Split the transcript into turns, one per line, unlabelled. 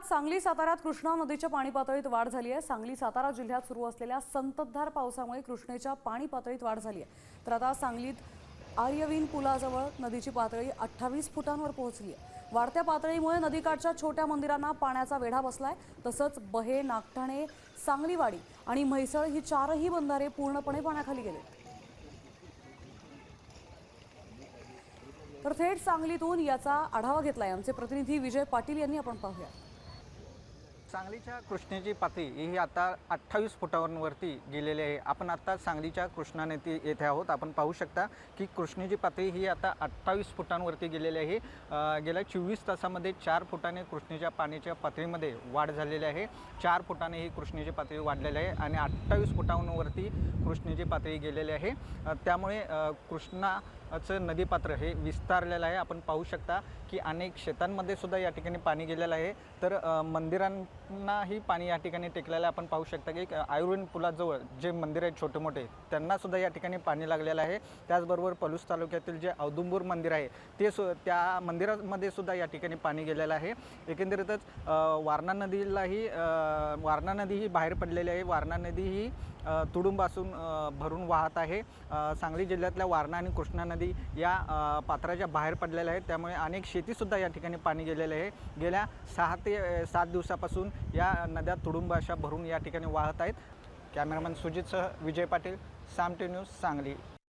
सांगली साताऱ्यात कृष्णा नदीच्या पाणी पातळीत वाढ झाली आहे। सांगली सातारा जिल्ह्यात सुरू असलेल्या संततधार पावसामुळे कृष्णेच्या पाणी पातळीत वाढ झाली आहे। तर आता सांगलीत आर्यवीन पुलाजवळ नदीची पातळी 28 फुटांवर पोहोचली आहे। वाढत्या पातळीमुळे नदीकाठच्या छोट्या मंदिरांना पाण्याचा वेढा बसलाय। तसंच बहे, नागठाणे, सांगलीवाडी आणि म्हैसळ ही चारही बंधारे पूर्णपणे पाण्याखाली गेले। तर थेट सांगलीतून याचा आढावा घेतलाय आमचे प्रतिनिधी विजय पाटील यांनी। आपण पाहूया।
सांगलीच्या कृष्णेची पातळी ही आता 28 फुटांवरती गेलेली आहे। आपण आता सांगलीच्या कृष्णा नदी येथे आहोत। आपण पाहू शकता की कृष्णेची पातळी ही आता 28 फुटांवरती गेलेली आहे। गेल्या 24 तासामध्ये 4 फुटाने कृष्णेच्या पाण्याच्या पातळीमध्ये वाढ झालेली आहे। 4 फुटाने ही कृष्णेची पातळी वाढलेली आहे आणि 28 फुटांवरती कृष्णेची पातळी गेलेली आहे। त्यामुळे कृष्णाचं नदीपात्र हे विस्तारलेलं आहे। आपण पाहू शकता की अनेक शेतांमध्ये सुद्धा या ठिकाणी पाणी गेलेलं आहे। तर मंदिरांनाही पाणी या ठिकाणी टेकलेलं आहे। आपण पाहू शकता की आयुर्वेद पुलाजवळ जे मंदिर आहेत छोटे मोठे त्यांना सुद्धा या ठिकाणी पाणी लागलेलं आहे। त्याचबरोबर पलूस तालुक्यातील जे औदुंबूर मंदिर आहे त्या मंदिरामध्ये सुद्धा या ठिकाणी पाणी गेलेलं आहे। एकंदरीतच वारणा नदी ही बाहेर पडलेली आहे। वारणा नदी ही तुडुंबासून भरून वाहत आहे। सांगली जिल्ह्यातल्या वारणा आणि कृष्णा नदी या पात्राच्या बाहेर पडलेल्या आहेत। त्यामुळे अनेक शेतीसुद्धा या ठिकाणी पाणी गेलेले आहे। गेल्या 6 ते 7 दिवसापासून या नद्या तुडुंब अशा भरून या ठिकाणी वाहत आहेत। कॅमेरामन सुजितसह विजय पाटील, साम टी न्यूज, सांगली।